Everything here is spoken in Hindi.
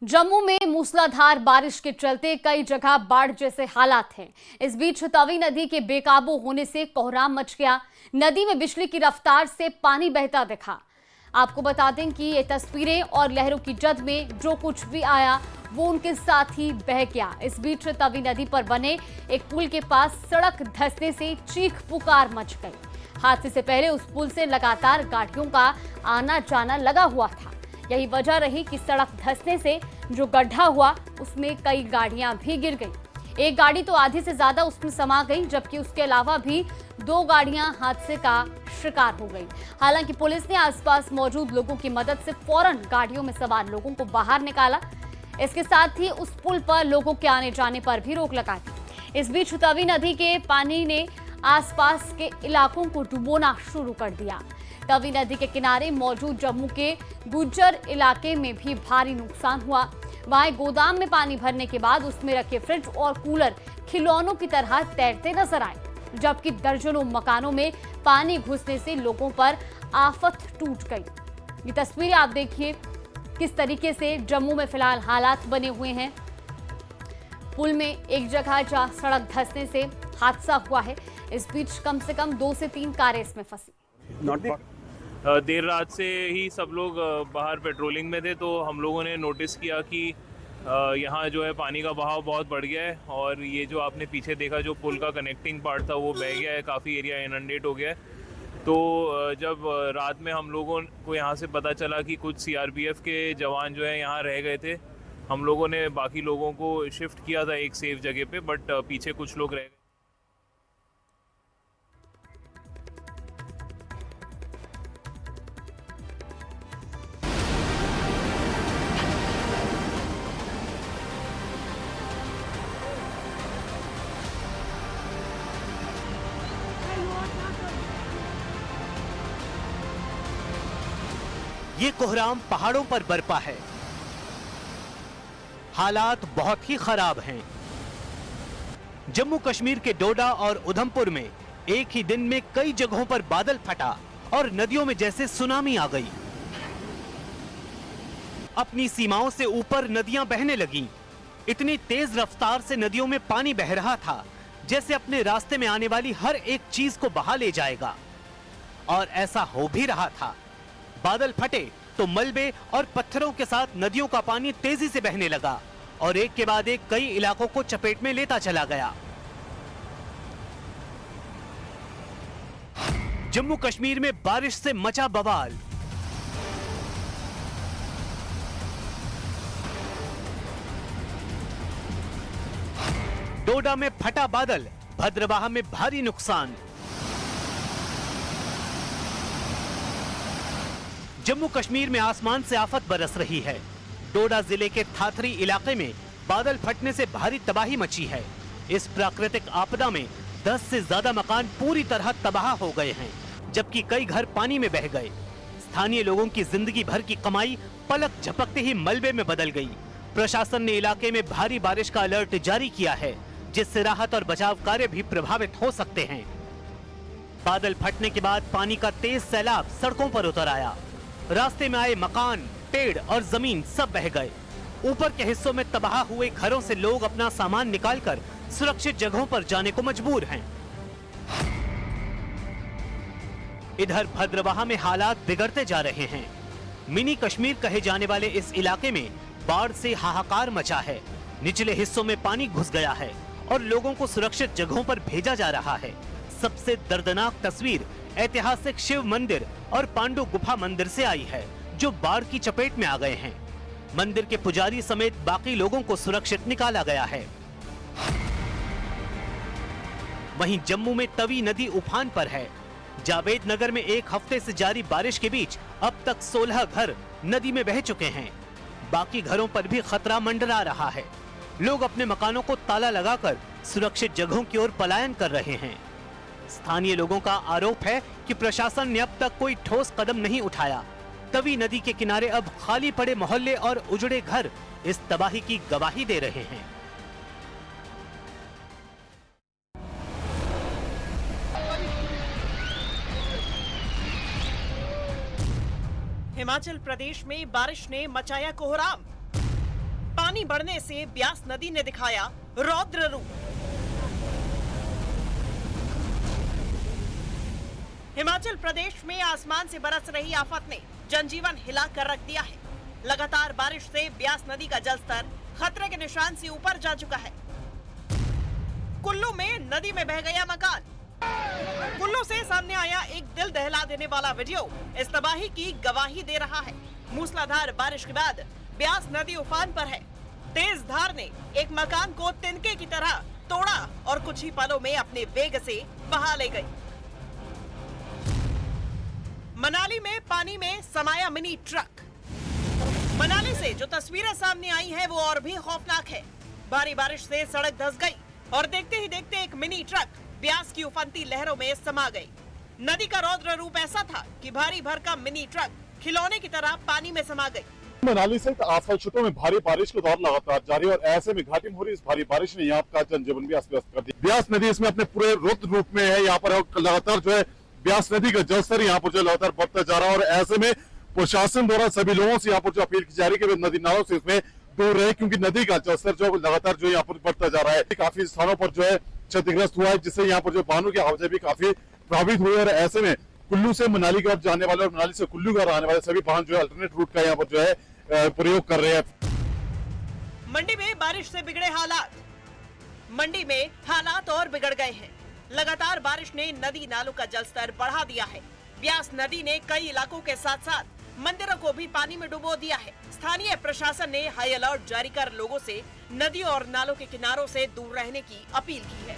जम्मू में मूसलाधार बारिश के चलते कई जगह बाढ़ जैसे हालात हैं। इस बीच तवी नदी के बेकाबू होने से कोहराम मच गया। नदी में बिजली की रफ्तार से पानी बहता दिखा। आपको बता दें कि ये तस्वीरें और लहरों की जद में जो कुछ भी आया वो उनके साथ ही बह गया। इस बीच तवी नदी पर बने एक पुल के पास सड़क धंसने से चीख पुकार मच गई। हादसे से पहले उस पुल से लगातार गाड़ियों का आना जाना लगा हुआ था। यही वजह रही कि सड़क धंसने से जो गड्ढा हुआ उसमें कई गाड़ियां भी गिर गईं। एक गाड़ी तो आधी से ज्यादा उसमें समा गई, जबकि उसके अलावा भी 2 गाड़ियां हादसे का शिकार हो गई। हालांकि पुलिस ने आसपास मौजूद लोगों की मदद से फौरन गाड़ियों में सवार लोगों को बाहर निकाला। इसके साथ ही उस पुल पर लोगों के आने जाने पर भी रोक लगा दी। इस बीच तवी नदी के पानी ने आसपास के इलाकों को डुबोना शुरू कर दिया। तवी नदी के किनारे मौजूद जम्मू के गुज्जर इलाके में भी भारी नुकसान हुआ। वहां गोदाम में पानी भरने के बाद उसमें रखे फ्रिज और कूलर खिलौनों की तरह तैरते नजर आए, जबकि दर्जनों मकानों में पानी घुसने से लोगों पर आफत टूट गई। ये तस्वीरें आप देखिए किस तरीके से जम्मू में फिलहाल हालात बने हुए हैं। पुल में एक जगह जहां सड़क धंसने से हादसा हुआ है, इस बीच कम से कम 2 से 3 कारें इसमें फंसी। देर रात से ही सब लोग बाहर पेट्रोलिंग में थे, तो हम लोगों ने नोटिस किया कि यहाँ जो है पानी का बहाव बहुत बढ़ गया है और ये जो आपने पीछे देखा जो पुल का कनेक्टिंग पार्ट था वो बह गया है, काफ़ी एरिया इनंडेट हो गया है। तो जब रात में हम लोगों को यहाँ से पता चला कि कुछ सीआरपीएफ के जवान जो है यहाँ रह गए थे, हम लोगों ने बाकी लोगों को शिफ्ट किया था एक सेफ जगह पे, बट पीछे कुछ लोग रह गए। ये कोहराम पहाड़ों पर बरपा है। हालात बहुत ही खराब हैं। जम्मू कश्मीर के डोडा और उधमपुर में एक ही दिन में कई जगहों पर बादल फटा और नदियों में जैसे सुनामी आ गई। अपनी सीमाओं से ऊपर नदियां बहने लगीं। इतनी तेज रफ्तार से नदियों में पानी बह रहा था जैसे अपने रास्ते में आने वाली हर एक चीज को बहा ले जाएगा। और ऐसा हो भी रहा था। बादल फटे तो मलबे और पत्थरों के साथ नदियों का पानी तेजी से बहने लगा और एक के बाद एक कई इलाकों को चपेट में लेता चला गया। जम्मू कश्मीर में बारिश से मचा बवाल। डोडा में फटा बादल, भद्रवाह में भारी नुकसान। जम्मू कश्मीर में आसमान से आफत बरस रही है। डोडा जिले के थाथरी इलाके में बादल फटने से भारी तबाही मची है। इस प्राकृतिक आपदा में 10 से ज्यादा मकान पूरी तरह तबाह हो गए हैं, जबकि कई घर पानी में बह गए। स्थानीय लोगों की जिंदगी भर की कमाई पलक झपकते ही मलबे में बदल गई। प्रशासन ने इलाके में भारी बारिश का अलर्ट जारी किया है, जिससे राहत और बचाव कार्य भी प्रभावित हो सकते हैं। बादल फटने के बाद पानी का तेज सैलाब सड़कों पर उतर आया। रास्ते में आए मकान, पेड़ और जमीन सब बह गए। ऊपर के हिस्सों में तबाह हुए घरों से लोग अपना सामान निकालकर सुरक्षित जगहों पर जाने को मजबूर हैं। इधर भद्रवाह में हालात बिगड़ते जा रहे हैं। मिनी कश्मीर कहे जाने वाले इस इलाके में बाढ़ से हाहाकार मचा है। निचले हिस्सों में पानी घुस गया है और लोगों को सुरक्षित जगहों पर भेजा जा रहा है। सबसे दर्दनाक तस्वीर ऐतिहासिक शिव मंदिर और पांडु गुफा मंदिर से आई है, जो बाढ़ की चपेट में आ गए हैं। मंदिर के पुजारी समेत बाकी लोगों को सुरक्षित निकाला गया है। वहीं जम्मू में तवी नदी उफान पर है। जावेद नगर में एक हफ्ते से जारी बारिश के बीच अब तक 16 घर नदी में बह चुके हैं। बाकी घरों पर भी खतरा मंडरा रहा है। लोग अपने मकानों को ताला लगाकर सुरक्षित जगहों की ओर पलायन कर रहे हैं। स्थानीय लोगों का आरोप है कि प्रशासन ने अब तक कोई ठोस कदम नहीं उठाया। तवी नदी के किनारे अब खाली पड़े मोहल्ले और उजड़े घर इस तबाही की गवाही दे रहे हैं। हिमाचल प्रदेश में बारिश ने मचाया कोहराम। पानी बढ़ने से ब्यास नदी ने दिखाया रौद्र रूप। हिमाचल प्रदेश में आसमान से बरस रही आफत ने जनजीवन हिला कर रख दिया है। लगातार बारिश से ब्यास नदी का जलस्तर खतरे के निशान से ऊपर जा चुका है। कुल्लू में नदी में बह गया मकान। कुल्लू से सामने आया एक दिल दहला देने वाला वीडियो इस तबाही की गवाही दे रहा है। मूसलाधार बारिश के बाद ब्यास नदी उफान पर है। तेज धार ने एक मकान को तिनके की तरह तोड़ा और कुछ ही पलों में अपने वेग से बहा ले गई। मनाली में पानी में समाया मिनी ट्रक। मनाली से जो तस्वीरें सामने आई हैं वो और भी खौफनाक है। भारी बारिश से सड़क धंस गई और देखते ही देखते एक मिनी ट्रक ब्यास की उफनती लहरों में समा गई। नदी का रौद्र रूप ऐसा था कि भारी भरकम मिनी ट्रक खिलौने की तरह पानी में समा गई। मनाली से आसपास क्षेत्रों में भारी बारिश का दौर लगातार जारी है और ऐसे में घाटी में हो रही इस भारी बारिश ने यहाँ का जनजीवन भी अस्त व्यस्त कर दिया। ब्यास नदी इसमें अपने पूरे रुद्र रूप में है। यहाँ पर लगातार जो है ब्यास नदी का जलस्तर यहाँ पर जो लगातार बढ़ता जा रहा है और ऐसे में प्रशासन द्वारा सभी लोगों से यहाँ पर जो अपील की जा रही है कि वे नदी नालों से इसमें दूर रहे, क्योंकि नदी का जलस्तर जो लगातार जो यहाँ पर बढ़ता जा रहा है। काफी स्थानों पर जो है क्षतिग्रस्त हुआ है, जिससे यहाँ पर जो वाहनों की आवाजाही भी काफी प्रभावित हुई है और ऐसे में कुल्लू से मनाली की तरफ जाने वाले और मनाली से कुल्लू का आने वाले सभी वाहन जो है अल्टरनेट रूट का यहाँ पर जो है प्रयोग कर रहे हैं। मंडी में बारिश से बिगड़े हालात। मंडी में हालात और बिगड़ गए हैं। लगातार बारिश ने नदी नालों का जलस्तर बढ़ा दिया है। ब्यास नदी ने कई इलाकों के साथ साथ मंदिरों को भी पानी में डुबो दिया है। स्थानीय प्रशासन ने हाई अलर्ट जारी कर लोगों से नदी और नालों के किनारों से दूर रहने की अपील की है।